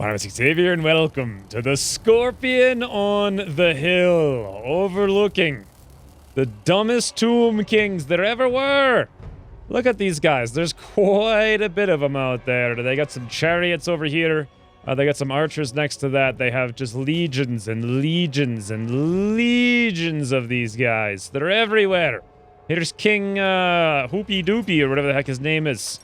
My name is Xavier, and welcome to the Scorpion on the Hill, overlooking the dumbest Tomb Kings there ever were. Look at these guys. There's quite a bit of them out there. They got some chariots over here. They got some archers next to that. They have just legions and legions and legions of these guys. They're everywhere. Here's King Hoopy Doopy, or whatever the heck his name is.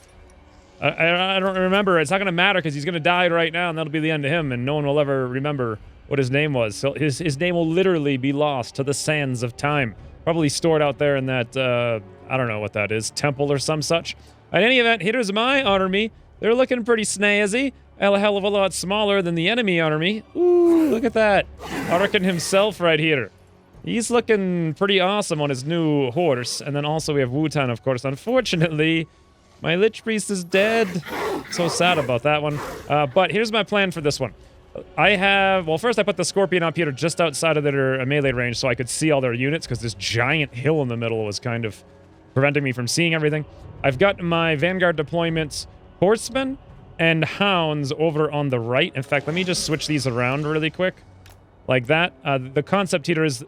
I don't remember. It's not going to matter because he's going to die right now, and that'll be the end of him, and no one will ever remember what his name was. So his name will literally be lost to the sands of time. Probably stored out there in that, I don't know what that is, temple or some such. In any event, here's my army. They're looking pretty snazzy. A hell of a lot smaller than the enemy army. Ooh, look at that. Arkhan himself right here. He's looking pretty awesome on his new horse. And then also we have Wutan, of course. Unfortunately, my Lich Priest is dead. So sad about that one. But here's my plan for this one. Well, first I put the Scorpion up here just outside of their melee range so I could see all their units, because this giant hill in the middle was kind of preventing me from seeing everything. I've got my Vanguard deployments, Horsemen, and Hounds over on the right. In fact, let me just switch these around really quick. Like that. The concept here is,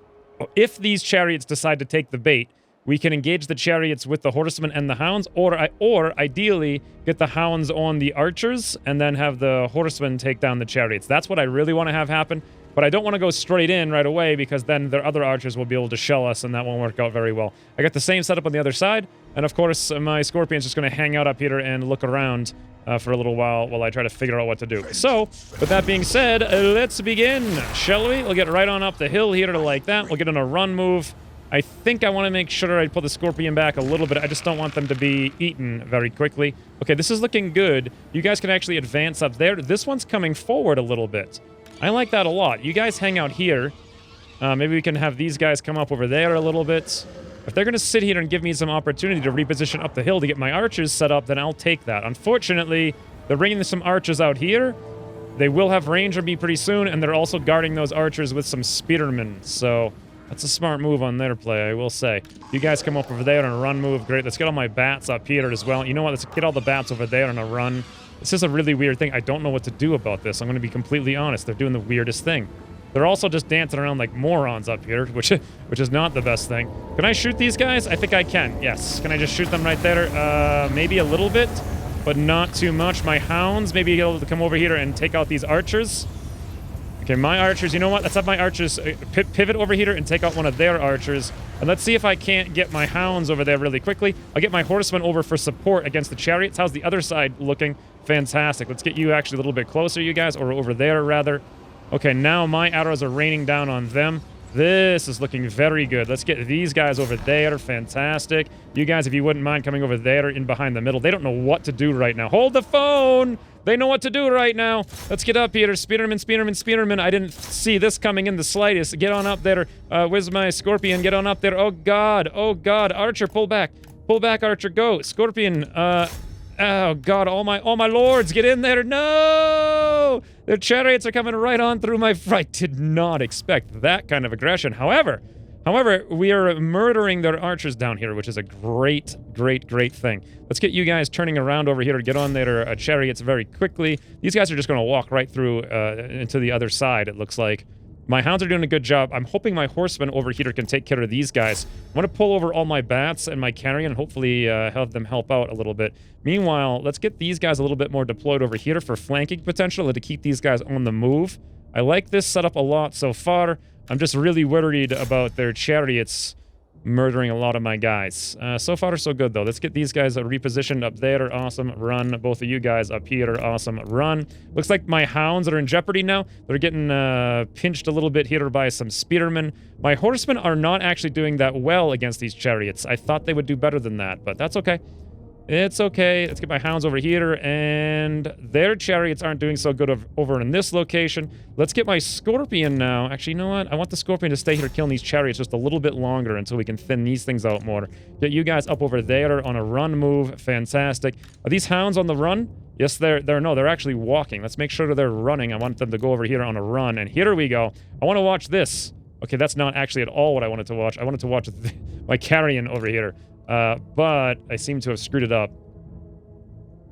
if these chariots decide to take the bait, we can engage the chariots with the Horsemen and the Hounds, or ideally get the Hounds on the archers and then have the Horsemen take down the chariots. That's what I really want to have happen, but I don't want to go straight in right away because then their other archers will be able to shell us, and that won't work out very well. I got the same setup on the other side, and of course my Scorpion's just going to hang out up here and look around for a little while I try to figure out what to do. So, with that being said, let's begin, shall we? We'll get right on up the hill here like that. We'll get on a run move. I think I want to make sure I pull the Scorpion back a little bit. I just don't want them to be eaten very quickly. Okay, this is looking good. You guys can actually advance up there. This one's coming forward a little bit. I like that a lot. You guys hang out here. Maybe we can have these guys come up over there a little bit. If they're going to sit here and give me some opportunity to reposition up the hill to get my archers set up, then I'll take that. Unfortunately, they're bringing some archers out here. They will have range on me pretty soon, and they're also guarding those archers with some spearmen. So that's a smart move on their play, I will say. You guys come up over there on a run move. Great. Let's get all my bats up here as well. You know what? Let's get all the bats over there on a run. This is a really weird thing. I don't know what to do about this. I'm going to be completely honest. They're doing the weirdest thing. They're also just dancing around like morons up here, which is not the best thing. Can I shoot these guys? I think I can. Yes. Can I just shoot them right there? Maybe a little bit, but not too much. My Hounds maybe be able to come over here and take out these archers. Okay, my archers, you know what? Let's have my archers pivot over here and take out one of their archers. And let's see if I can't get my Hounds over there really quickly. I'll get my Horsemen over for support against the chariots. How's the other side looking? Fantastic. Let's get you actually a little bit closer, you guys, or over there, rather. Okay, now my arrows are raining down on them. This is looking very good. Let's get these guys over there. Fantastic. You guys, if you wouldn't mind coming over there in behind the middle. They don't know what to do right now. Hold the phone! They know what to do right now. Let's get up here. Spearman, Spearman, Spearman. I didn't see this coming in the slightest. Get on up there. Where's my Scorpion? Get on up there. Oh, God. Oh, God. Archer, pull back. Pull back, Archer. Go. Scorpion, oh, God. All my lords. Get in there. No! Their chariots are coming right on through my... I did not expect that kind of aggression. However, we are murdering their archers down here, which is a great, great, great thing. Let's get you guys turning around over here to get on their chariots very quickly. These guys are just going to walk right through into the other side, it looks like. My Hounds are doing a good job. I'm hoping my Horsemen over here can take care of these guys. I want to pull over all my bats and my carrion and hopefully have them help out a little bit. Meanwhile, let's get these guys a little bit more deployed over here for flanking potential and to keep these guys on the move. I like this setup a lot so far. I'm just really worried about their chariots murdering a lot of my guys. So far, so good, though. Let's get these guys repositioned up there. Awesome. Run. Both of you guys up here. Awesome. Run. Looks like my Hounds are in jeopardy now. They're getting pinched a little bit here by some spearmen. My Horsemen are not actually doing that well against these chariots. I thought they would do better than that, but that's okay. It's okay. Let's get my Hounds over here, and their chariots aren't doing so good over in this location. Let's get my Scorpion now. Actually, you know what? I want the Scorpion to stay here killing these chariots just a little bit longer until we can thin these things out more. Get you guys up over there on a run move. Fantastic. Are these Hounds on the run? Yes, they're actually walking. Let's make sure they're running. I want them to go over here on a run, and here we go. I want to watch this. Okay, that's not actually at all what I wanted to watch. I wanted to watch my carrion over here. But I seem to have screwed it up.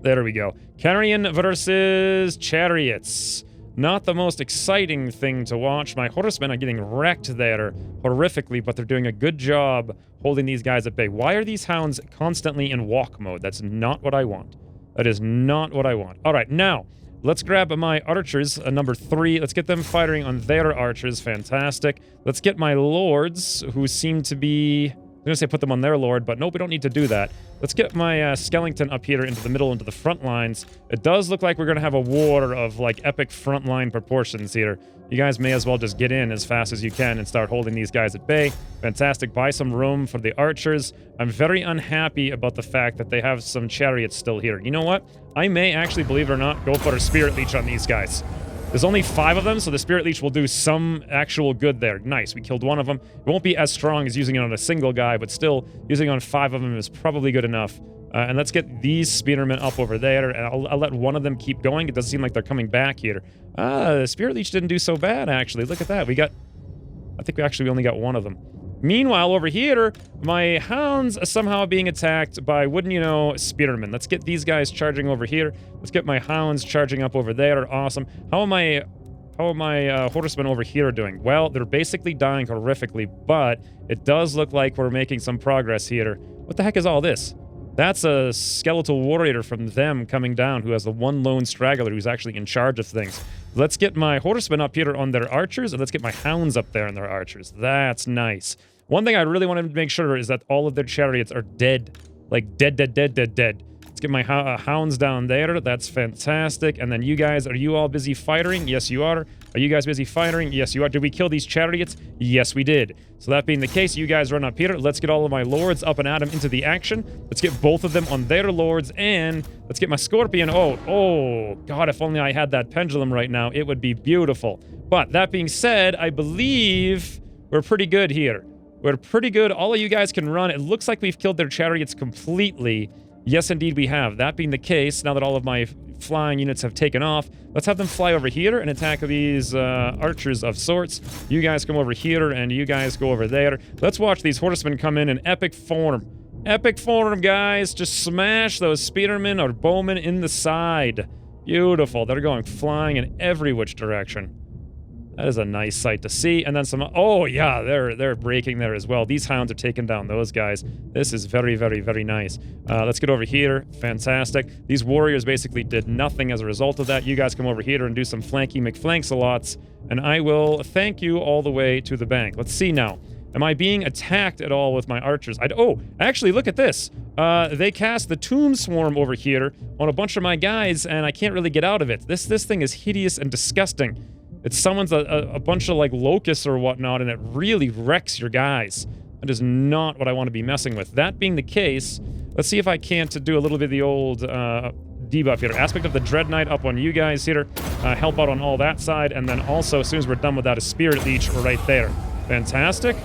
There we go. Carrion versus chariots. Not the most exciting thing to watch. My horsemen are getting wrecked there horrifically, but they're doing a good job holding these guys at bay. Why are these hounds constantly in walk mode? That's not what I want. That is not what I want. All right, now, let's grab my archers, number 3. Let's get them firing on their archers. Fantastic. Let's get my lords, who seem to be... I'm going to say put them on their lord, but nope, we don't need to do that. Let's get my skeleton up here into the middle, into the front lines. It does look like we're going to have a war of, like, epic frontline proportions here. You guys may as well just get in as fast as you can and start holding these guys at bay. Fantastic. Buy some room for the archers. I'm very unhappy about the fact that they have some chariots still here. You know what? I may actually, believe it or not, go for a Spirit Leech on these guys. There's only 5 of them, so the Spirit Leech will do some actual good there. Nice, we killed one of them. It won't be as strong as using it on a single guy, but still, using on 5 of them is probably good enough. And let's get these spearmen up over there, and I'll let one of them keep going. It doesn't seem like they're coming back here. The Spirit Leech didn't do so bad, actually. Look at that. I think we only got one of them. Meanwhile, over here, my hounds are somehow being attacked by, wouldn't you know, spearmen. Let's get these guys charging over here. Let's get my hounds charging up over there. Awesome. How are my horsemen over here doing? Well, they're basically dying horrifically, but it does look like we're making some progress here. What the heck is all this? That's a skeletal warrior from them coming down who has the one lone straggler who's actually in charge of things. Let's get my horsemen up here on their archers, and let's get my hounds up there on their archers. That's nice. One thing I really want to make sure is that all of their chariots are dead. Like dead. Let's get my hounds down there. That's fantastic. And then you guys, are you all busy firing? Yes, you are. Are you guys busy firing? Yes, you are. Did we kill these chariots? Yes, we did. So that being the case, you guys run up here. Let's get all of my lords up and at them into the action. Let's get both of them on their lords, and let's get my scorpion. Oh, God, if only I had that pendulum right now, it would be beautiful. But that being said, I believe we're pretty good here. We're pretty good. All of you guys can run. It looks like we've killed their chariots completely. Yes, indeed, we have. That being the case, now that all of my flying units have taken off, let's have them fly over here and attack these archers of sorts. You guys come over here, and you guys go over there. Let's watch these horsemen come in epic form. Epic form, guys. Just smash those spearmen or bowmen in the side. Beautiful. They're going flying in every which direction. That is a nice sight to see. And then some... Oh, yeah, they're breaking there as well. These hounds are taking down those guys. This is very, very, very nice. Let's get over here. Fantastic. These warriors basically did nothing as a result of that. You guys come over here and do some flanky McFlanks-a-lots, and I will thank you all the way to the bank. Let's see now. Am I being attacked at all with my archers? Oh, actually, look at this. They cast the Tomb Swarm over here on a bunch of my guys, and I can't really get out of it. This thing is hideous and disgusting. It summons a bunch of, like, locusts or whatnot, and it really wrecks your guys. That is not what I want to be messing with. That being the case, let's see if I can't do a little bit of the old debuff here. Aspect of the Dread Knight up on you guys here. Help out on all that side, and then also, as soon as we're done with that, a Spirit Leech right there. Fantastic.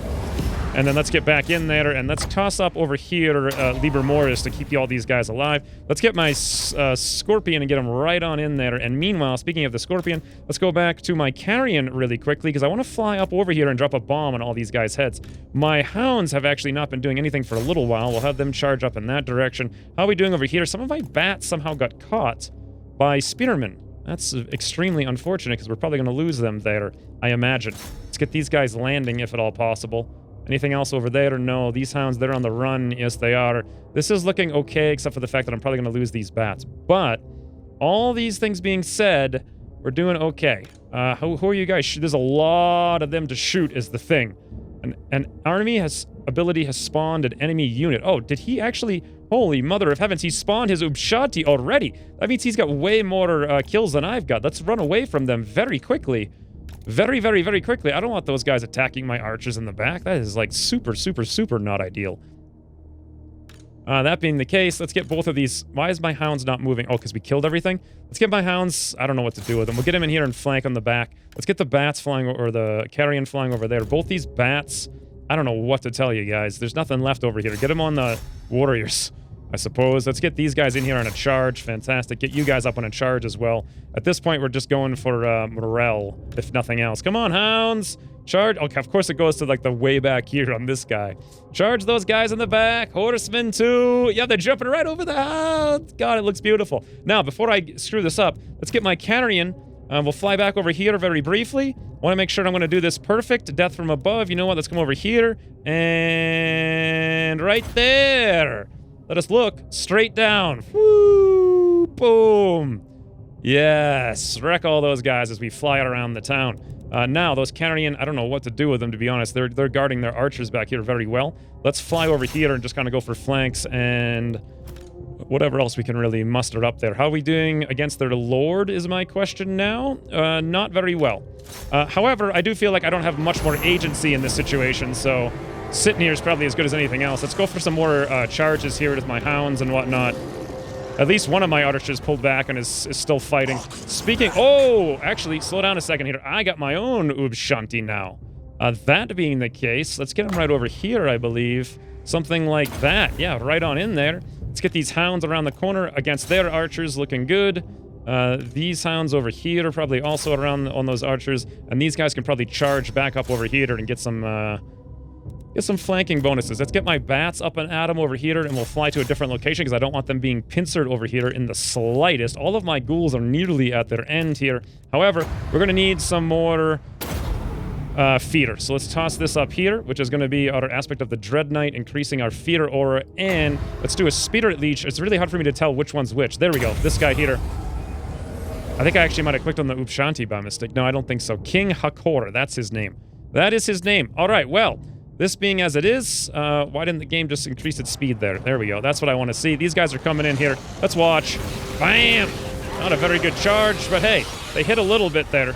And then let's get back in there, and let's toss up over here Liber Mortis to keep all these guys alive. Let's get my Scorpion and get him right on in there. And meanwhile, speaking of the Scorpion, let's go back to my Carrion really quickly, because I want to fly up over here and drop a bomb on all these guys' heads. My Hounds have actually not been doing anything for a little while. We'll have them charge up in that direction. How are we doing over here? Some of my bats somehow got caught by Spearmen. That's extremely unfortunate, because we're probably going to lose them there, I imagine. Let's get these guys landing, if at all possible. Anything else over there? No. These hounds, they're on the run. Yes, they are. This is looking okay, except for the fact that I'm probably going to lose these bats. But all these things being said, we're doing okay. Who are you guys? There's a lot of them to shoot is the thing. An army ability has spawned an enemy unit. Oh, did he actually... Holy mother of heavens, he spawned his Ubshati already. That means he's got way more kills than I've got. Let's run away from them very quickly. Very, very, very quickly. I don't want those guys attacking my archers in the back. That is, like, super, super, super not ideal. That being the case, let's get both of these... Why is my hounds not moving? Oh, because we killed everything? Let's get my hounds... I don't know what to do with them. We'll get them in here and flank on the back. Let's get the bats flying, or the carrion flying over there. Both these bats... I don't know what to tell you guys. There's nothing left over here. Get them on the warriors, I suppose. Let's get these guys in here on a charge. Fantastic. Get you guys up on a charge as well. At this point, we're just going for morale, if nothing else. Come on, hounds! Charge. Okay, of course it goes to, like, the way back here on this guy. Charge those guys in the back. Horsemen, too. Yeah, they're jumping right over the hound. God, it looks beautiful. Now, before I screw this up, let's get my Canarian. We'll fly back over here very briefly. Want to make sure I'm going to do this perfect. Death from above. You know what? Let's come over here. And right there. Let us look straight down. Woo! Boom. Yes. Wreck all those guys as we fly around the town. Now, those Canarian, I don't know what to do with them, to be honest. They're guarding their archers back here very well. Let's fly over here and just kind of go for flanks and whatever else we can really muster up there. How are we doing against their lord is my question now. Not very well. However, I do feel like I don't have much more agency in this situation, so sitting here is probably as good as anything else. Let's go for some more charges here with my hounds and whatnot. At least one of my archers pulled back and is still fighting. Speaking... Oh! Actually, slow down a second here. I got my own Ubshanti now. That being the case, let's get him right over here, I believe. Something like that. Yeah, right on in there. Let's get these hounds around the corner against their archers, looking good. These hounds over here are probably also around on those archers, and these guys can probably charge back up over here and get some flanking bonuses. Let's get my bats up and at them over here, and we'll fly to a different location because I don't want them being pincered over here in the slightest. All of my ghouls are nearly at their end here. However, we're going to need some more feeder. So let's toss this up here, which is going to be our aspect of the Dread Knight, increasing our feeder aura, and let's do a Spirit Leech. It's really hard for me to tell which one's which. There we go. This guy here. I think I actually might have clicked on the Upshanti by mistake. No, I don't think so. King Hakor, that's his name. That is his name. All right, well, this being as it is, why didn't the game just increase its speed there? There we go. That's what I want to see. These guys are coming in here. Let's watch. Bam! Not a very good charge, but hey, they hit a little bit there.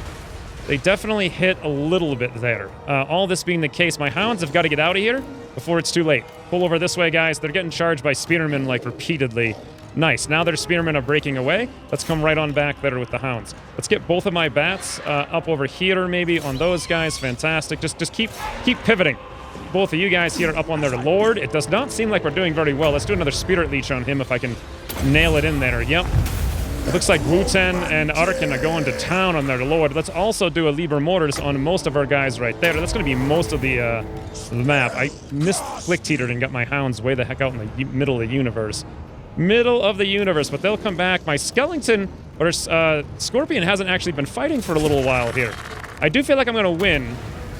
They definitely hit a little bit there. All this being the case, my hounds have got to get out of here before it's too late. Pull over this way, guys. They're getting charged by spearmen, like, repeatedly. Nice. Now their spearmen are breaking away. Let's come right on back there with the hounds. Let's get both of my bats up over here, maybe, on those guys. Fantastic. Just keep pivoting. Both of you guys here are up on their lord. It does not seem like we're doing very well. Let's do another Spirit Leech on him if I can nail it in there. Yep. It looks like Wuten and Arkhan are going to town on their lord. Let's also do a Liber Mortis on most of our guys right there. That's going to be most of the map. I misclicked-teetered and got my hounds way the heck out in the middle of the universe. Middle of the universe, but they'll come back. My skeleton, or Scorpion, hasn't actually been fighting for a little while here. I do feel like I'm going to win.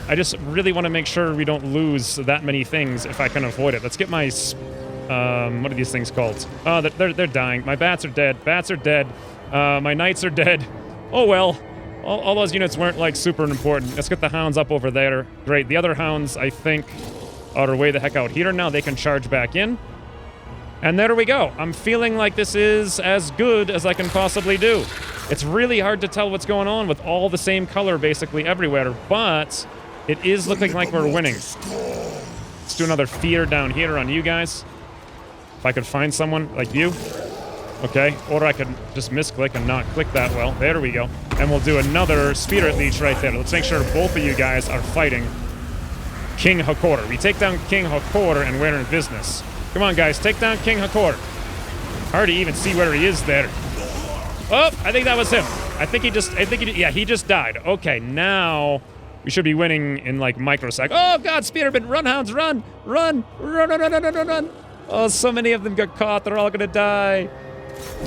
I just really want to make sure we don't lose that many things if I can avoid it. Let's get my... what are these things called? Oh, they're dying. My bats are dead. Bats are dead. My knights are dead. Oh, well. All those units weren't, like, super important. Let's get the hounds up over there. Great. The other hounds, I think, are way the heck out here now. They can charge back in. And there we go. I'm feeling like this is as good as I can possibly do. It's really hard to tell what's going on with all the same color basically everywhere, but it is looking like we're winning. Let's do another fear down here on you guys. If I could find someone like you. Okay, or I could just misclick and not click that well. There we go. And we'll do another Spirit Leech right there. Let's make sure both of you guys are fighting King Hakor. We take down King Hakor and we're in business. Come on, guys, take down King Hakor. Hard to even see where he is there. Oh, I think that was him. He just died. Okay, now we should be winning in like microseconds. Oh God, Spearman, run, hounds, run, run, run, run, run, run, run, run. Oh, so many of them got caught. They're all gonna die.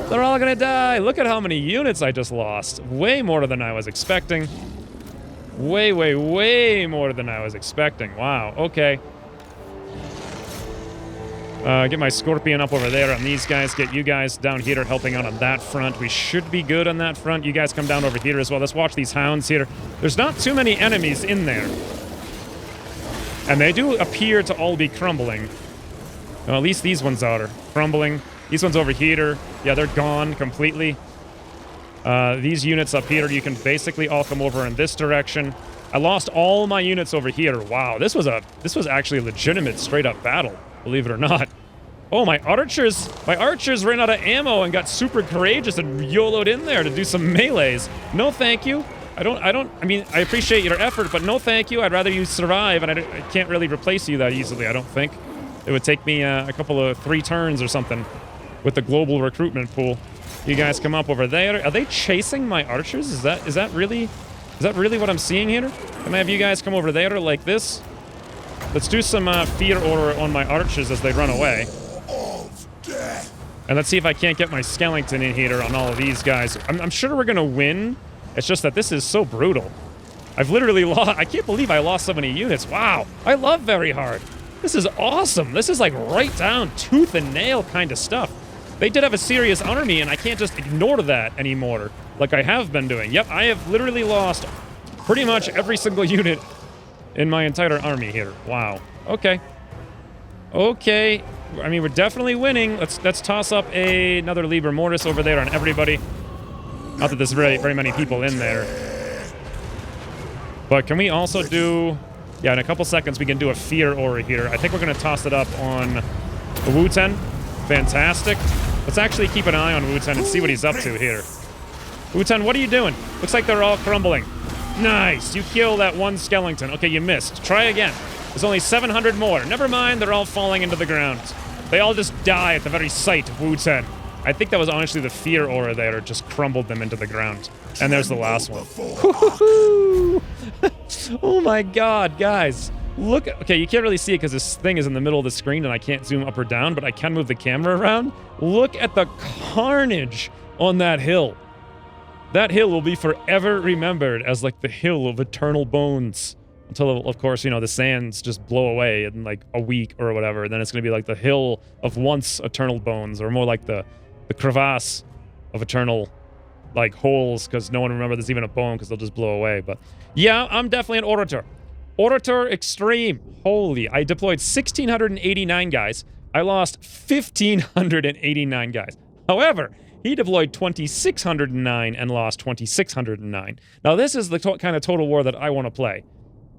They're all gonna die. Look at how many units I just lost. Way more than I was expecting. Way, way, way more than I was expecting. Wow, okay. Get my Scorpion up over there on these guys. Get you guys down here helping out on that front. We should be good on that front. You guys come down over here as well. Let's watch these hounds here. There's not too many enemies in there. And they do appear to all be crumbling. Well, at least these ones are crumbling. These ones over here, yeah, they're gone completely. These units up here, you can basically all come over in this direction. I lost all my units over here. Wow, this was actually a legitimate straight-up battle. Believe it or not. Oh, my archers ran out of ammo and got super courageous and YOLO'd in there to do some melees. No, thank you. I mean, I appreciate your effort, but no, thank you. I'd rather you survive, and I can't really replace you that easily, I don't think. It would take me a couple of 3 turns or something with the global recruitment pool. You guys come up over there. Are they chasing my archers? Is that really Is that really what I'm seeing here? Can I have you guys come over there like this? Let's do some fear aura on my archers as they run away. And let's see if I can't get my skeleton in here on all of these guys. I'm sure we're going to win. It's just that this is so brutal. I've literally lost... I can't believe I lost so many units. Wow. I love very hard. This is awesome. This is like right down tooth and nail kind of stuff. They did have a serious army, and I can't just ignore that anymore like I have been doing. Yep, I have literally lost pretty much every single unit in my entire army here. Wow. Okay. Okay. I mean, we're definitely winning. Let's toss up another Liber Mortis over there on everybody. Not that there's very many people in there. But can we also do... Yeah, in a couple seconds, we can do a Fear Aura here. I think we're going to toss it up on the Wu-Ten. Fantastic. Let's actually keep an eye on Wu-Ten and see what he's up to here. Wu-Ten, what are you doing? Looks like they're all crumbling. Nice. You kill that one skeleton. Okay, you missed. Try again. There's only 700 more. Never mind, they're all falling into the ground. They all just die at the very sight of Wu-Ten. I think that was honestly the Fear Aura there just crumbled them into the ground. And there's the last one. Oh my god, guys. Look, okay, you can't really see it because this thing is in the middle of the screen and I can't zoom up or down, but I can move the camera around. Look at the carnage on that hill. That hill will be forever remembered as like the hill of eternal bones. Until, of course, you know, the sands just blow away in like a week or whatever. Then it's going to be like the hill of once eternal bones, or more like the crevasse of eternal like holes, because no one remembers there's even a bone because they'll just blow away. But yeah, I'm definitely an Orator. Orator Extreme. Holy, I deployed 1,689 guys. I lost 1,589 guys. However, he deployed 2,609 and lost 2,609. Now, this is the kind of total war that I want to play.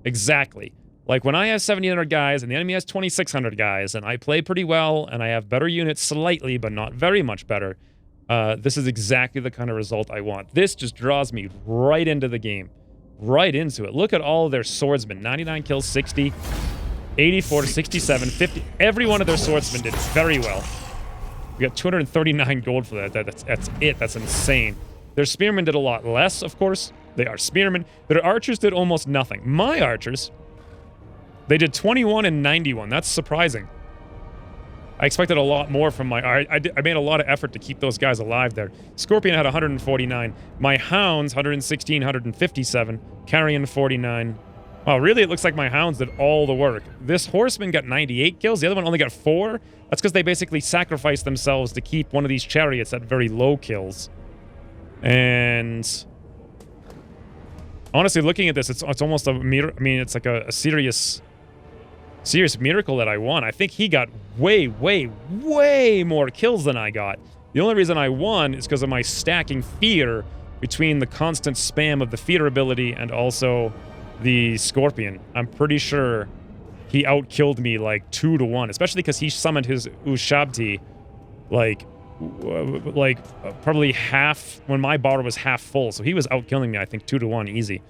Exactly. Like when I have 1,700 guys and the enemy has 2,600 guys and I play pretty well and I have better units slightly, but not very much better, this is exactly the kind of result I want. This just draws me right into the game. Right into it. Look at all of their swordsmen. 99 kills, 60, 84, 67, 50. Every one of their swordsmen did very well. We got 239 gold for that. That's it. That's insane. Their spearmen did a lot less, of course. They are spearmen. Their archers did almost nothing. My archers, they did 21 and 91. That's surprising. I expected a lot more from my... I made a lot of effort to keep those guys alive there. Scorpion had 149. My hounds, 116, 157. Carrion, 49. Oh, really? It looks like my hounds did all the work. This horseman got 98 kills. The other one only got 4. That's because they basically sacrificed themselves to keep one of these chariots at very low kills. And... honestly, looking at this, it's almost a miracle. I mean, it's like a serious miracle that I won. I think he got way more kills than I got. The only reason I won is because of my stacking fear between the constant spam of the fear ability and also the Scorpion. I'm pretty sure he outkilled me like 2-1, especially because he summoned his Ushabti like probably half when my bar was half full. So he was outkilling me, I think, 2-1 easy.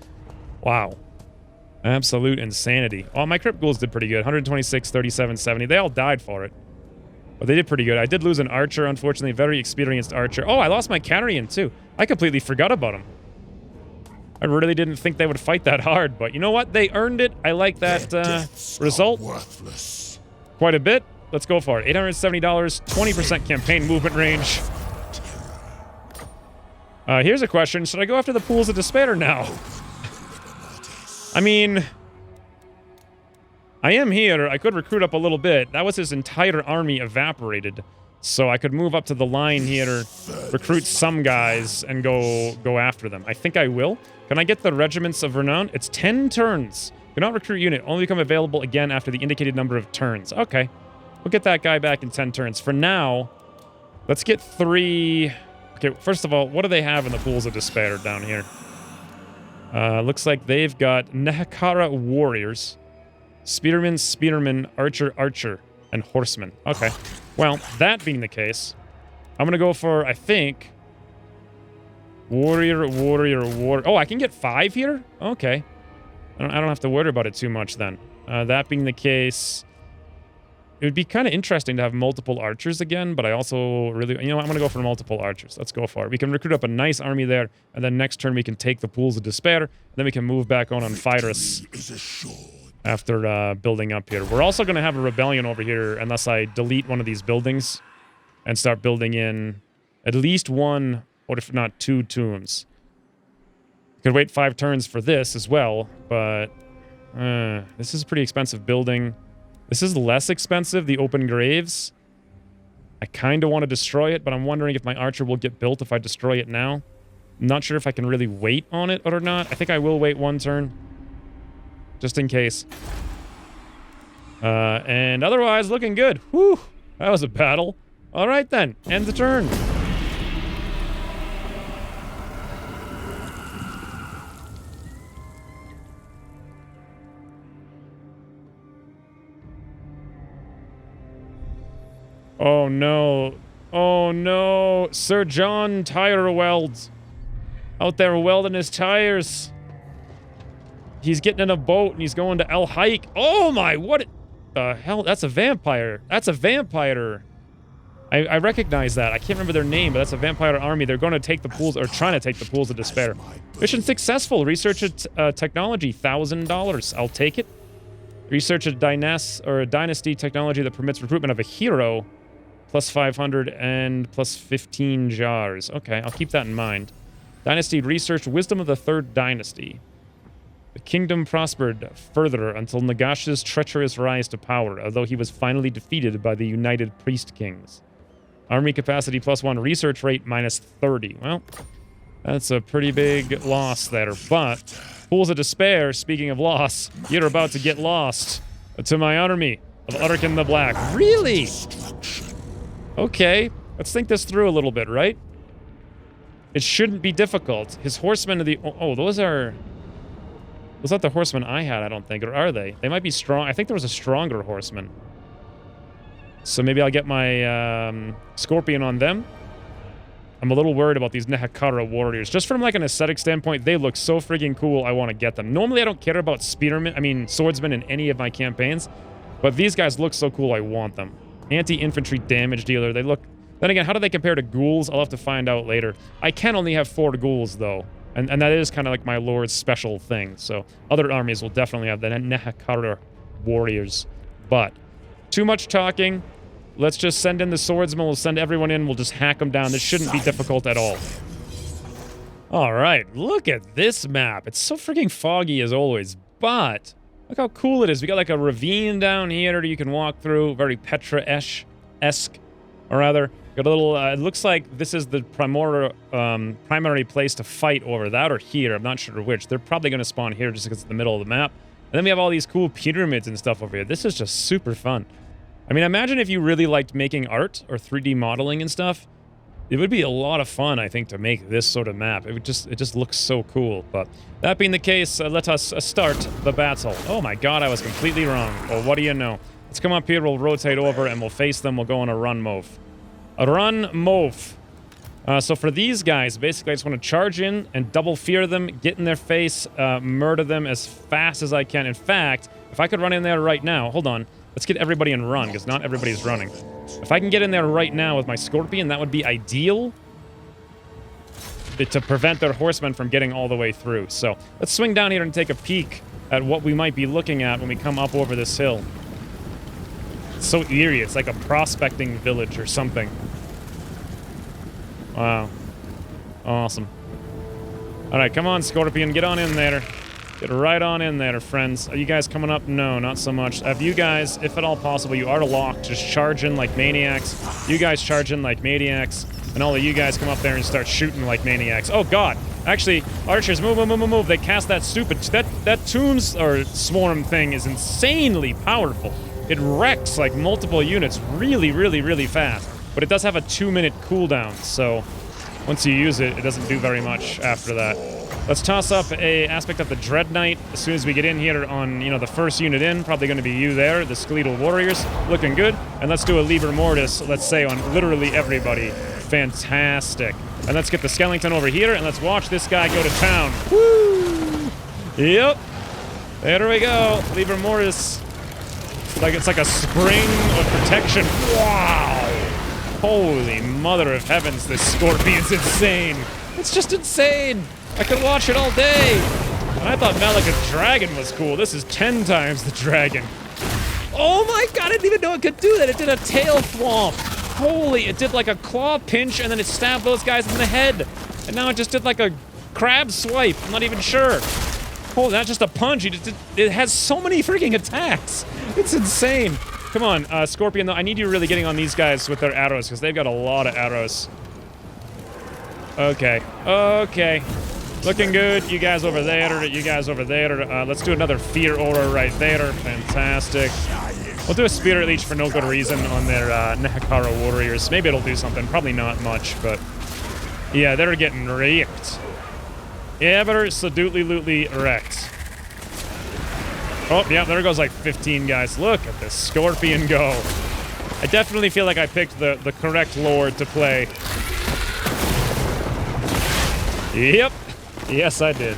Wow. Absolute insanity. Oh, my Crypt Ghouls did pretty good. 126, 37, 70. They all died for it. But they did pretty good. I did lose an archer, unfortunately. Very experienced archer. Oh, I lost my Carrion, too. I completely forgot about him. I really didn't think they would fight that hard. But you know what? They earned it. I like that result quite a bit. Let's go for it. $870, 20% campaign movement range. Here's a question. Should I go after the Pools of Despair now? I mean, I am here. I could recruit up a little bit. That was his entire army evaporated. So I could move up to the line here, recruit some guys, and go after them. I think I will. Can I get the Regiments of Renown? It's 10 turns. Do not recruit unit. Only become available again after the indicated number of turns. Okay. We'll get that guy back in 10 turns. For now, let's get 3... Okay, first of all, what do they have in the Pools of Despair down here? Looks like they've got Nehekara Warriors, Spearman, Archer, and Horseman. Okay. Well, that being the case, I'm going to go for, I think, Warrior. Oh, I can get 5 here? Okay. I don't have to worry about it too much then. That being the case... It would be kind of interesting to have multiple archers again, but I also really... You know what? I'm going to go for multiple archers. Let's go for it. We can recruit up a nice army there, and then next turn we can take the Pools of Despair, and then we can move back on Fyrus after building up here. We're also going to have a rebellion over here unless I delete one of these buildings and start building in at least one, or if not two, tombs. Could wait 5 turns for this as well, but this is a pretty expensive building. This is less expensive, the open graves. I kind of want to destroy it, but I'm wondering if my archer will get built if I destroy it now. I'm not sure if I can really wait on it or not. I think I will wait 1 turn, just in case. And otherwise, looking good. Whew, that was a battle. All right then, end the turn. Oh no. Oh no. Sir John Tire Welds. Out there welding his tires. He's getting in a boat and he's going to El Hike. Oh my, what the hell? That's a vampire. That's a vampire. I recognize that. I can't remember their name, but that's a vampire army. They're going to take the pools, or trying to take the Pools of Despair. Mission successful. Research technology, $1,000. I'll take it. Research a dynasty technology that permits recruitment of a hero. Plus 500 and plus 15 jars. Okay, I'll keep that in mind. Dynasty research, wisdom of the 3rd dynasty. The kingdom prospered further until Nagash's treacherous rise to power, although he was finally defeated by the united priest kings. Army capacity plus 1, research rate minus 30. Well, that's a pretty big loss there, but Pools of Despair, speaking of loss, you're about to get lost to my army of Arkhan the Black. Really? Okay, let's think this through a little bit, right? It shouldn't be difficult. His horsemen are the... Oh, those are... Those aren't the horsemen I had, I don't think. Or are they? They might be strong. I think there was a stronger horseman. So maybe I'll get my Scorpion on them. I'm a little worried about these Nehakara warriors. Just from like an aesthetic standpoint, they look so freaking cool, I want to get them. Normally I don't care about swordsmen in any of my campaigns. But these guys look so cool, I want them. Anti-infantry damage dealer. They look... Then again, how do they compare to ghouls? I'll have to find out later. I can only have 4 ghouls, though. And that is kind of like my lord's special thing. So other armies will definitely have the Nehakara warriors. But too much talking. Let's just send in the swordsmen. We'll send everyone in. We'll just hack them down. This shouldn't be difficult at all. All right. Look at this map. It's so freaking foggy as always. But... look how cool it is. We got like a ravine down here you can walk through. Very Petra-esque, or rather. Got a little, it looks like this is the primary place to fight over that or here. I'm not sure which. They're probably going to spawn here just because it's the middle of the map. And then we have all these cool pyramids and stuff over here. This is just super fun. I mean, imagine if you really liked making art or 3D modeling and stuff. It would be a lot of fun, I think, to make this sort of map. It just looks so cool. But that being the case, let us start the battle. Oh my god, I was completely wrong. Well, what do you know? Let's come up here, we'll rotate over, and we'll face them. We'll go on a run move. A run move. So for these guys, basically, I just want to charge in and double fear them, get in their face, murder them as fast as I can. In fact, if I could run in there right now... Hold on. Let's get everybody in run, because not everybody's running. If I can get in there right now with my Scorpion, that would be ideal to prevent their horsemen from getting all the way through. So let's swing down here and take a peek at what we might be looking at when we come up over this hill. It's so eerie. It's like a prospecting village or something. Wow. Awesome. All right, come on, Scorpion. Get on in there. Get right on in there, friends. Are you guys coming up? No, not so much. If you guys, if at all possible, you are locked, just charge in like maniacs. You guys charge in like maniacs. And all of you guys come up there and start shooting like maniacs. Oh, God. Actually, archers, move, move, move, move, move. They cast that stupid... That tombs or swarm thing is insanely powerful. It wrecks like multiple units really, really, really fast. But it does have a 2-minute cooldown, so once you use it, it doesn't do very much after that. Let's toss up a aspect of the Dread Knight as soon as we get in here on, you know, the first unit in. Probably going to be you there, the Skeletal Warriors. Looking good. And let's do a Liber Mortis, let's say, on literally everybody. Fantastic. And let's get the Skeleton over here, and let's watch this guy go to town. Woo! Yep. There we go. Liber Mortis it's like a spring of protection. Wow! Holy mother of heavens, this Scorpion's insane. It's just insane. I could watch it all day. And I thought Malekith's dragon was cool. This is 10 times the dragon. Oh my god, I didn't even know it could do that. It did a tail thwomp. Holy, it did like a claw pinch and then it stabbed those guys in the head. And now it just did like a crab swipe. I'm not even sure. Oh, that's just a punch. It has so many freaking attacks. It's insane. Come on, Scorpion, though. I need you really getting on these guys with their arrows, because they've got a lot of arrows. Okay. Okay. Looking good. You guys over there. You guys over there. Let's do another Fear Aura right there. Fantastic. We'll do a Spirit Leech for no good reason on their Nahakara warriors. Maybe it'll do something. Probably not much, but... yeah, they're getting wrecked. Absolutely wrecked. Oh, yeah, there goes like 15 guys. Look at this Scorpion go. I definitely feel like I picked the correct lord to play. Yep. Yes, I did.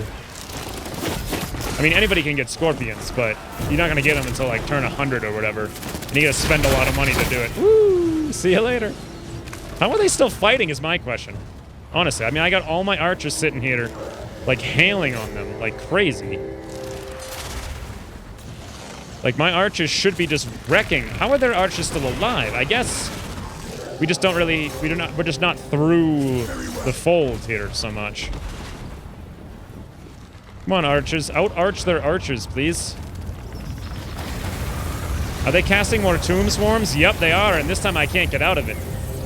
I mean, anybody can get Scorpions, but you're not going to get them until like turn 100 or whatever. And you got to spend a lot of money to do it. Woo! See you later. How are they still fighting is my question. Honestly, I mean, I got all my archers sitting here, like, hailing on them like crazy. Like, my archers should be just wrecking. How are their archers still alive? I guess we just don't really, we're just not through the fold here so much. Come on, archers. Out-arch their archers, please. Are they casting more Tomb Swarms? Yep, they are, and this time I can't get out of it.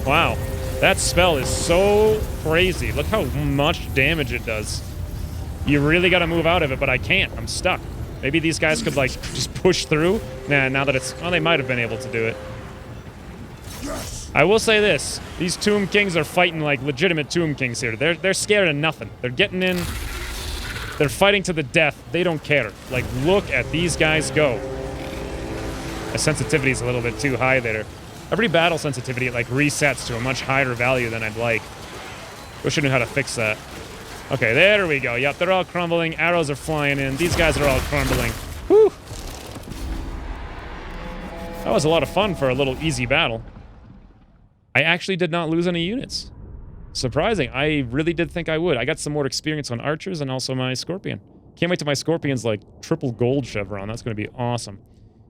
Wow. That spell is so crazy. Look how much damage it does. You really gotta move out of it, but I can't. I'm stuck. Maybe these guys could, like, just push through? Nah, now that it's... well, they might have been able to do it. I will say this. These Tomb Kings are fighting like legitimate Tomb Kings here. They're scared of nothing. They're getting in. They're fighting to the death. They don't care. Like, look at these guys go. My sensitivity is a little bit too high there. Every battle sensitivity, it, like, resets to a much higher value than I'd like. Wish I knew how to fix that. Okay, there we go. Yep, they're all crumbling. Arrows are flying in. These guys are all crumbling. Whew! That was a lot of fun for a little easy battle. I actually did not lose any units. Surprising. I really did think I would. I got some more experience on archers and also my Scorpion. Can't wait till my Scorpion's like triple gold chevron. That's going to be awesome.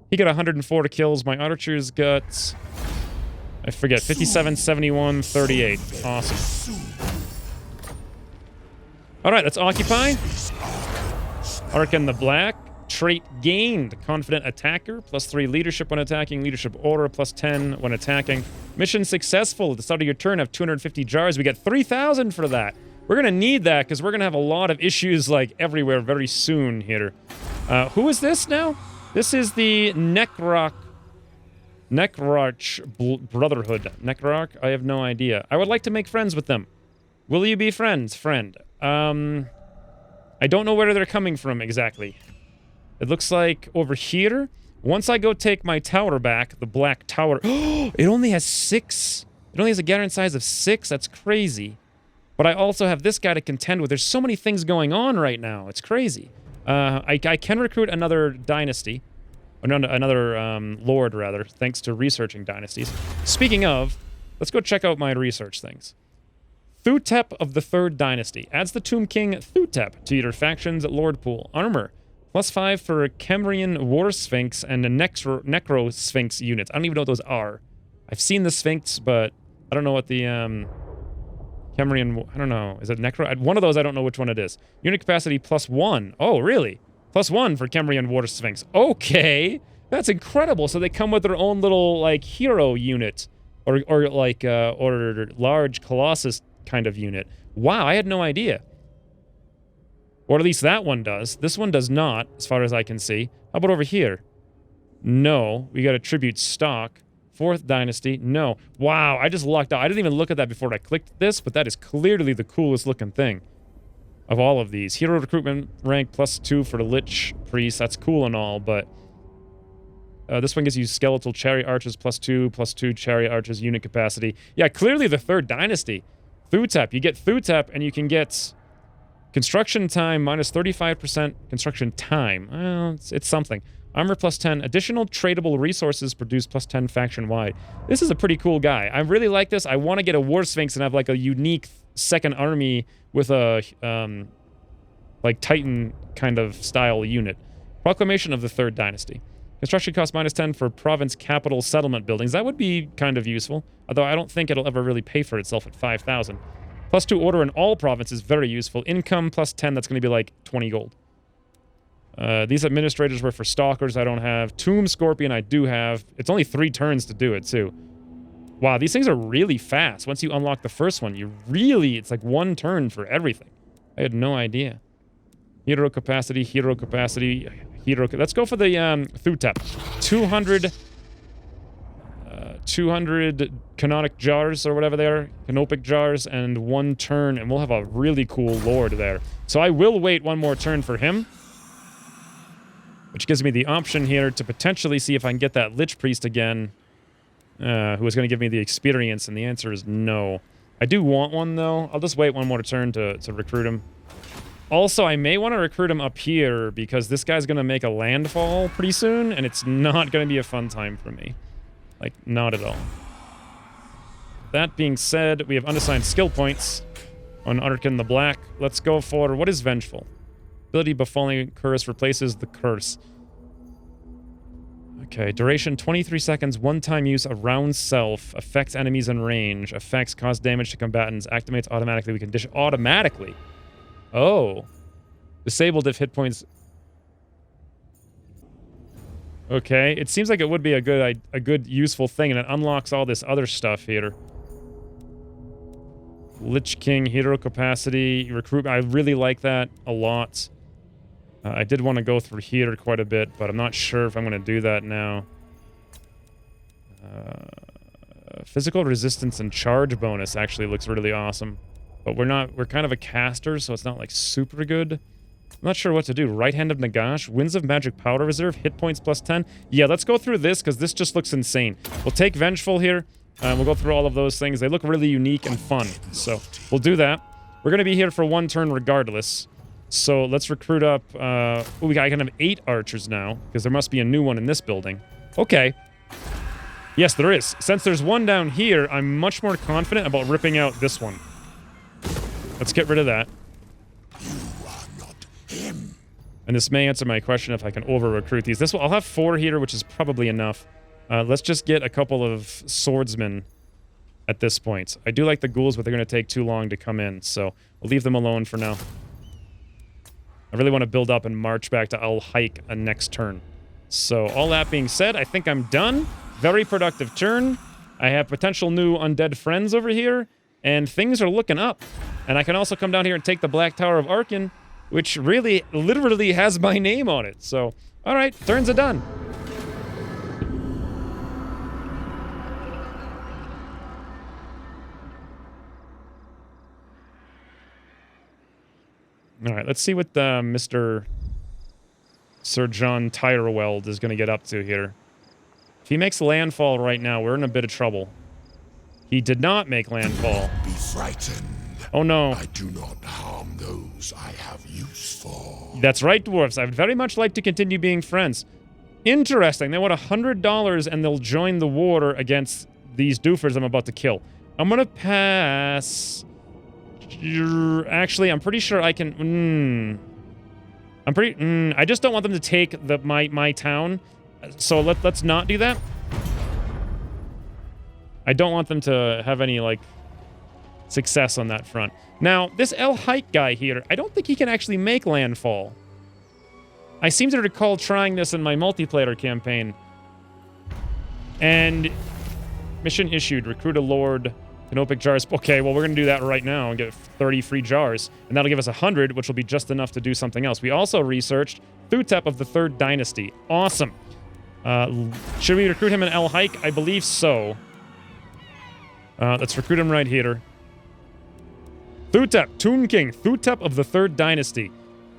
He got 104 kills. My archers got... I forget. 57, 71, 38. Awesome. Alright, let's occupy. Arkhan the Black. Trait gained. Confident attacker. +3 leadership when attacking. Leadership aura. +10 when attacking. Mission successful. At the start of your turn, have 250 jars. We get 3,000 for that. We're going to need that because we're going to have a lot of issues like everywhere very soon here. Who is this now? This is the Necrarch Brotherhood. Necrarch? I have no idea. I would like to make friends with them. Will you be friends, friend? I don't know where they're coming from exactly. It looks like over here. Once I go take my tower back, the Black Tower... it only has 6. It only has a gathering size of 6. That's crazy. But I also have this guy to contend with. There's so many things going on right now. It's crazy. I can recruit another dynasty. Or another lord, rather, thanks to researching dynasties. Speaking of, let's go check out my research things. Thutep of the 3rd Dynasty. Adds the Tomb King Thutep to your faction's Lord Pool. Armor. +5 for Kemrian War Sphinx and a Necro Sphinx units. I don't even know what those are. I've seen the Sphinx, but I don't know what the Kemrian... I don't know. Is it Necro? One of those, I don't know which one it is. Unit capacity +1. Oh, really? +1 for Kemrian War Sphinx. Okay! That's incredible. So they come with their own little, like, hero unit. Or large Colossus kind of unit. Wow, I had no idea. Or at least that one does. This one does not, as far as I can see. How about over here? No. We got a tribute stock. 4th Dynasty. No. Wow, I just lucked out. I didn't even look at that before I clicked this, but that is clearly the coolest looking thing of all of these. Hero recruitment rank +2 for the Lich Priest. That's cool and all, but this one gives you skeletal chariot archers +2 chariot archers unit capacity. Yeah, clearly the 3rd Dynasty. Thutep. You get Thutep and you can get construction time -35% construction time. Well, it's something. Armor plus 10. Additional tradable resources produce plus 10 faction-wide. This is a pretty cool guy. I really like this. I want to get a War Sphinx and have like a unique second army with a like Titan kind of style unit. Proclamation of the Third Dynasty. Construction cost minus 10 for province capital settlement buildings. That would be kind of useful, although I don't think it'll ever really pay for itself at 5,000. Plus 2 order in all provinces, very useful. Income plus 10, that's going to be like 20 gold. These administrators were for stalkers I don't have. Tomb Scorpion I do have. It's only 3 turns to do it, too. Wow, these things are really fast. Once you unlock the first one, it's like 1 turn for everything. I had no idea. Hero capacity, hero capacity, hero... Let's go for the Thutep. 200 canonic jars or whatever they are. Canopic jars and 1 turn, and we'll have a really cool lord there. So I will wait 1 more turn for him, which gives me the option here to potentially see if I can get that Lich Priest again, who is going to give me the experience, and the answer is no. I do want one, though. I'll just wait 1 more turn to recruit him. Also, I may want to recruit him up here, because this guy's going to make a landfall pretty soon, and it's not going to be a fun time for me. Like, not at all. That being said, we have unassigned skill points on Arkhan the Black. Let's go for... What is Vengeful? Ability befalling curse replaces the curse. Okay, duration 23 seconds, 1-time use around self, affects enemies in range, effects cause damage to combatants, activates automatically, we can dish automatically. Oh. Disabled if hit points... Okay, it seems like it would be a good useful thing, and it unlocks all this other stuff here. Lich King, hero capacity, recruit... I really like that a lot. I did want to go through here quite a bit, but I'm not sure if I'm going to do that now. Physical resistance and charge bonus actually looks really awesome. But we're kind of a caster, so it's not like super good. I'm not sure what to do. Right Hand of Nagash, Winds of Magic Powder Reserve, hit points plus 10. Yeah, let's go through this, because this just looks insane. We'll take Vengeful here, and we'll go through all of those things. They look really unique and fun, so we'll do that. We're going to be here for 1 turn regardless. So let's recruit up... I can have 8 archers now, because there must be a new one in this building. Okay. Yes, there is. Since there's 1 down here, I'm much more confident about ripping out this one. Let's get rid of that. You are not him. And this may answer my question if I can over-recruit these. I'll have 4 here, which is probably enough. Let's just get a couple of swordsmen at this point. I do like the ghouls, but they're going to take too long to come in, so we'll leave them alone for now. I really want to build up and march back to Al Hike a next turn. So all that being said, I think I'm done. Very productive turn. I have potential new undead friends over here, and things are looking up. And I can also come down here and take the Black Tower of Arkhan, which really, literally has my name on it. So, all right, turns are done. All right, let's see what Mr. Sir John Tyreweld is going to get up to here. If he makes landfall right now, we're in a bit of trouble. He did not make landfall. Be frightened. Oh no. I do not harm those I have use for. That's right, dwarves. I'd very much like to continue being friends. Interesting. They want $100 and they'll join the war against these doofers I'm about to kill. I'm gonna pass. Actually, I'm pretty sure I can... I just don't want them to take my town. So let's not do that. I don't want them to have any, like, success on that front. Now, this El Hike guy here, I don't think he can actually make landfall. I seem to recall trying this in my multiplayer campaign. And mission issued, recruit a lord, canopic jars. Okay, well, we're going to do that right now and get 30 free jars. And that'll give us 100, which will be just enough to do something else. We also researched Thutep of the Third Dynasty. Awesome. Should we recruit him in El Hike? I believe so. Let's recruit him right here. Thutep, Tomb King, Thutep of the Third Dynasty.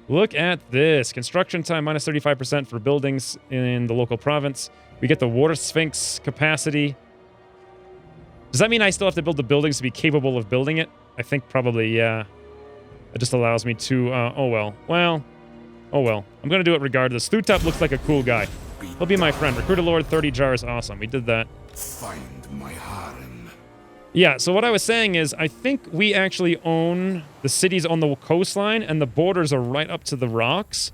Look at this. Construction time minus 35% for buildings in the local province. We get the War Sphinx capacity. Does that mean I still have to build the buildings to be capable of building it? I think probably, yeah. It just allows me to, oh well. Well, oh well. I'm going to do it regardless. Thutep looks like a cool guy. He'll be my friend. Recruit a lord, 30 jars. Awesome. We did that. Find my harem. Yeah, so what I was saying is, I think we actually own the cities on the coastline, and the borders are right up to the rocks.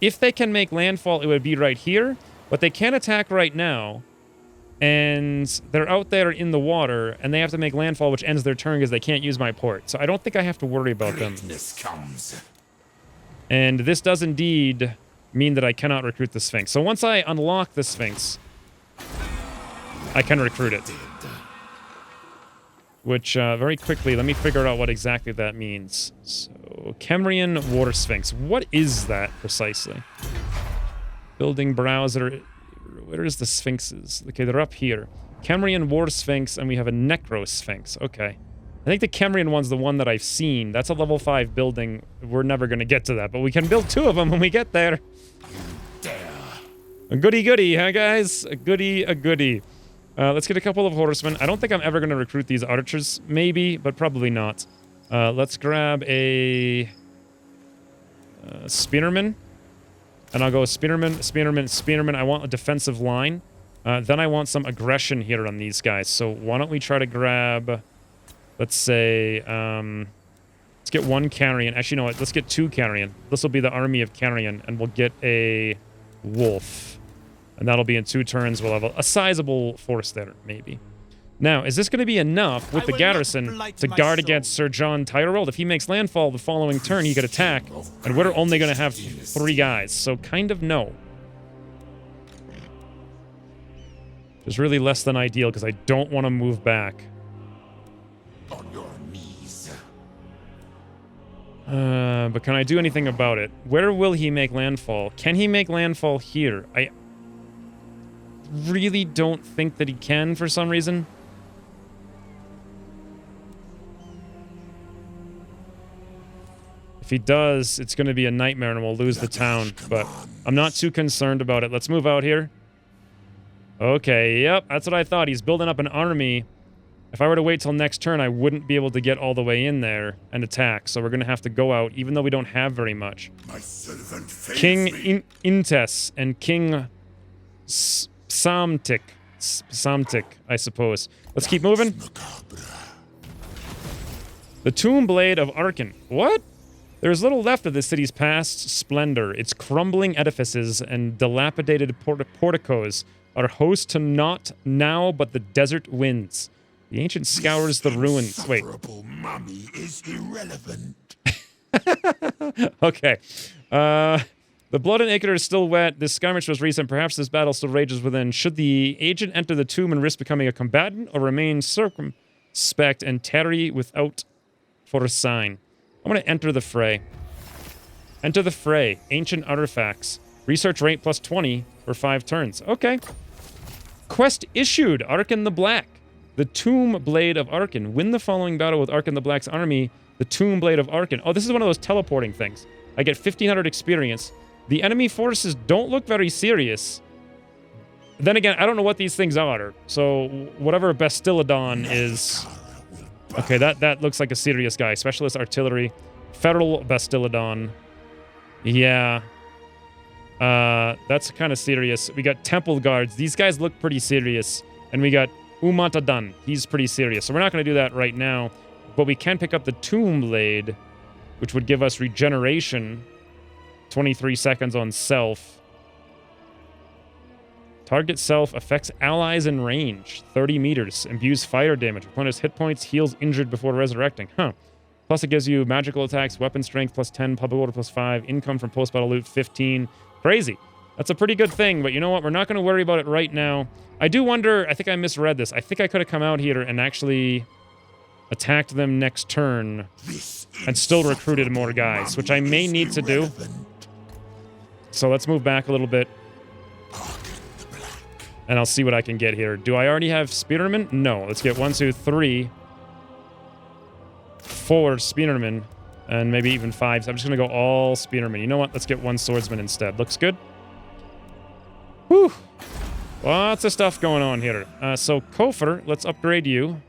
If they can make landfall, it would be right here, but they can't attack right now, and they're out there in the water, and they have to make landfall, which ends their turn because they can't use my port. So I don't think I have to worry about them. Comes. And this does indeed mean that I cannot recruit the Sphinx. So once I unlock the Sphinx, I can recruit it. Which, very quickly, let me figure out what exactly that means. So, Kemrian Water Sphinx. What is that, precisely? Building browser. Where is the Sphinxes? Okay, they're up here. Kemrian Water Sphinx, and we have a Necro Sphinx. Okay. I think the Kemrian one's the one that I've seen. That's a level 5 building. We're never going to get to that, but we can build 2 of them when we get there. A goody-goody, huh, guys? A goody. Let's get a couple of horsemen. I don't think I'm ever going to recruit these archers. Maybe, but probably not. Let's grab a spearman. And I'll go spearman. I want a defensive line. Then I want some aggression here on these guys. So why don't we try to grab, let's say, let's get 1 carrion. Actually, no, let's get 2 carrion. This will be the army of carrion, and we'll get a wolf. And that'll be in 2 turns. We'll have a sizable force there, maybe. Now, is this going to be enough with the garrison to guard against Sir John Tyrell? If he makes landfall the following turn, he could attack, and we're only going to have 3 guys. So, kind of no. It's really less than ideal, because I don't want to move back. On your knees. But can I do anything about it? Where will he make landfall? Can he make landfall here? I really don't think that he can for some reason. If he does, it's going to be a nightmare and we'll lose the town. But I'm not too concerned about it. Let's move out here. Okay, yep, that's what I thought. He's building up an army. If I were to wait till next turn, I wouldn't be able to get all the way in there and attack. So we're going to have to go out, even though we don't have very much. My servant King Intes and King Samtik, I suppose. Let's keep moving. The Tomb Blade of Arkhan. What? There is little left of the city's past splendor. Its crumbling edifices and dilapidated porticos are host to naught now but the desert winds. The ancient scours the ruins. Wait. Mummy is irrelevant. Okay. The blood in Acre is still wet. This skirmish was recent. Perhaps this battle still rages within. Should the agent enter the tomb and risk becoming a combatant, or remain circumspect and tarry without for a sign? I'm going to enter the fray. Enter the fray. Ancient artifacts. Research rate plus 20 for 5 turns. Okay. Quest issued. Arkhan the Black. The Tomb Blade of Arkhan. Win the following battle with Arkhan the Black's army. The Tomb Blade of Arkhan. Oh, this is one of those teleporting things. I get 1,500 experience. The enemy forces don't look very serious. Then again, I don't know what these things are. So, whatever Bastillodon is... Okay, that looks like a serious guy. Specialist Artillery. Feral Bastillodon. Yeah. That's kind of serious. We got Temple Guards. These guys look pretty serious. And we got Umatadan. He's pretty serious. So we're not going to do that right now. But we can pick up the Tomb Blade, which would give us regeneration. 23 seconds on self. Target self affects allies in range. 30 meters. Imbues fire damage. Replenishes hit points. Heals injured before resurrecting. Huh. Plus it gives you magical attacks, weapon strength plus 10, public order plus 5, income from post-battle loot 15. Crazy. That's a pretty good thing, but you know what? We're not going to worry about it right now. I do wonder, I think I misread this. I think I could have come out here and actually attacked them next turn and still recruited more guys, which I may need to do. So let's move back a little bit. And I'll see what I can get here. Do I already have spearmen? No. Let's get 1, 2, 3, 4 spearmen, and maybe even 5. So I'm just going to go all spearmen. You know what? Let's get 1 swordsman instead. Looks good. Whew. Lots of stuff going on here. So Kofer, let's upgrade you.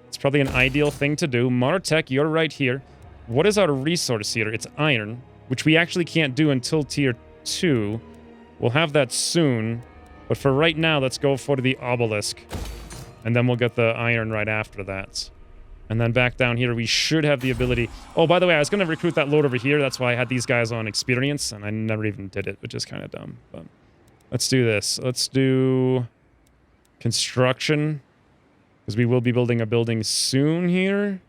It's probably an ideal thing to do. Martek, you're right here. What is our resource here? It's iron, which we actually can't do until tier 2. We'll have that soon. But for right now, let's go for the obelisk. And then we'll get the iron right after that. And then back down here, we should have the ability... Oh, by the way, I was going to recruit that lord over here. That's why I had these guys on experience, and I never even did it, which is kind of dumb. But let's do this. Let's do construction, because we will be building a building soon here.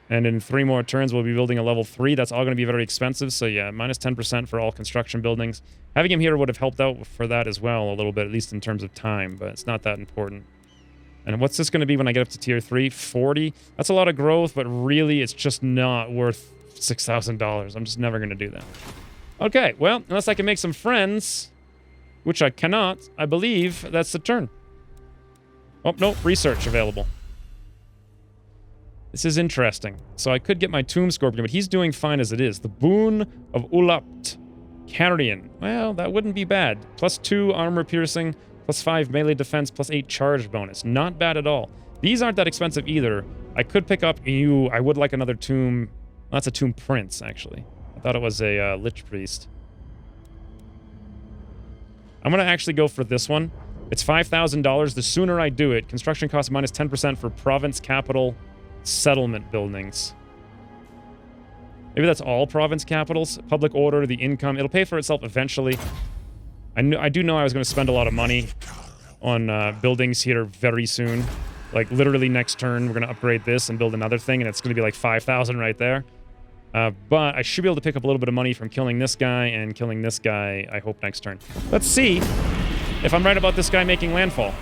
And in 3 more turns, we'll be building a level 3. That's all going to be very expensive. So yeah, minus 10% for all construction buildings. Having him here would have helped out for that as well a little bit, at least in terms of time, but it's not that important. And what's this going to be when I get up to tier 3? 40? That's a lot of growth, but really it's just not worth $6,000. I'm just never going to do that. Okay, well, unless I can make some friends, which I cannot, I believe that's the turn. Oh, no, research available. This is interesting. So I could get my Tomb Scorpion, but he's doing fine as it is. The Boon of Ulapt. Carrion. Well, that wouldn't be bad. +2 armor piercing. +5 melee defense, +8 charge bonus. Not bad at all. These aren't that expensive either. I could pick up you. I would like another tomb. Well, that's a tomb prince, actually. I thought it was a lich priest. I'm going to actually go for this one. It's $5,000. The sooner I do it, construction costs minus 10% for province, capital, settlement buildings. Maybe that's all province capitals. Public order, the income. It'll pay for itself eventually. I do know I was going to spend a lot of money on buildings here very soon. Like, literally next turn, we're going to upgrade this and build another thing, and it's going to be like 5,000 right there. But I should be able to pick up a little bit of money from killing this guy and killing this guy, I hope, next turn. Let's see if I'm right about this guy making landfall.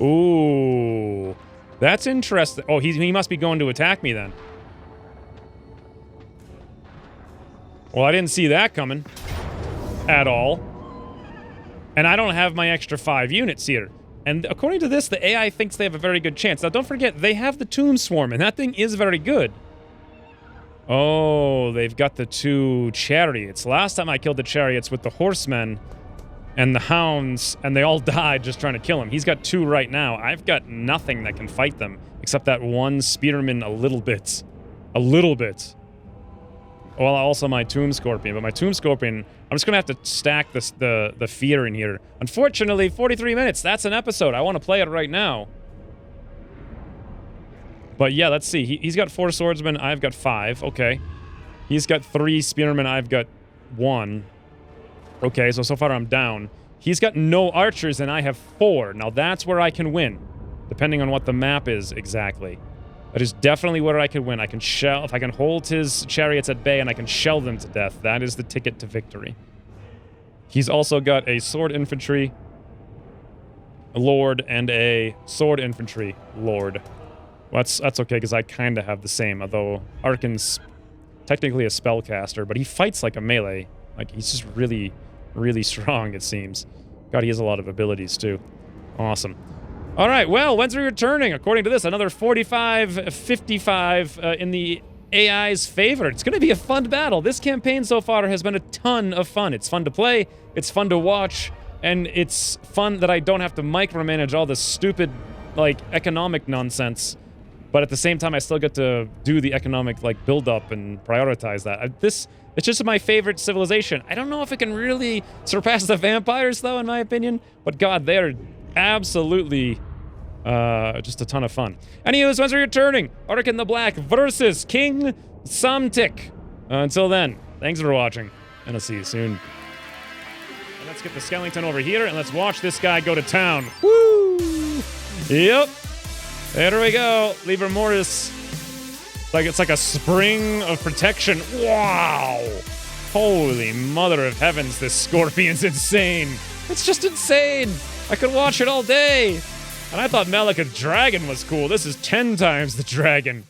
Ooh. That's interesting. Oh, he must be going to attack me then. Well, I didn't see that coming. At all. And I don't have my extra 5 units here. And according to this, the AI thinks they have a very good chance. Now, don't forget, they have the Tomb Swarm, and that thing is very good. Oh, they've got the 2 chariots. Last time I killed the chariots with the horsemen and the hounds, and they all died just trying to kill him. He's got 2 right now. I've got nothing that can fight them, except that one spearman a little bit. A little bit. Well, also my Tomb Scorpion, but my Tomb Scorpion, I'm just gonna have to stack this, the fear in here. Unfortunately, 43 minutes, that's an episode. I want to play it right now. But yeah, let's see. He's got 4 swordsmen, I've got 5. Okay. He's got 3 spearmen, I've got 1. Okay, so far I'm down. He's got no archers and I have 4. Now that's where I can win, depending on what the map is exactly. That is definitely where I can win. I can shell, if I can hold his chariots at bay and I can shell them to death, that is the ticket to victory. He's also got a sword infantry lord and a sword infantry lord. Well, that's okay, because I kind of have the same, although Arkhan's technically a spellcaster, but he fights like a melee. Like, he's just really, really strong, it seems. God, he has a lot of abilities, too. Awesome. All right, well, when's we returning? According to this, another 45-55 in the AI's favor. It's going to be a fun battle. This campaign so far has been a ton of fun. It's fun to play, it's fun to watch, and it's fun that I don't have to micromanage all this stupid, like, economic nonsense. But at the same time, I still get to do the economic, like, build-up and prioritize that. It's just my favorite civilization. I don't know if it can really surpass the vampires, though, in my opinion. But God, they're absolutely just a ton of fun. Anyways, once we're returning, Arkhan the Black versus King Samtik. Until then, thanks for watching, and I'll see you soon. And let's get the skeleton over here, and let's watch this guy go to town. Woo! Yep. There we go. Livor Mortis. It's like a spring of protection. Wow. Holy mother of heavens, this scorpion's insane. It's just insane. I could watch it all day. And I thought Malika Dragon was cool. This is 10 times the dragon.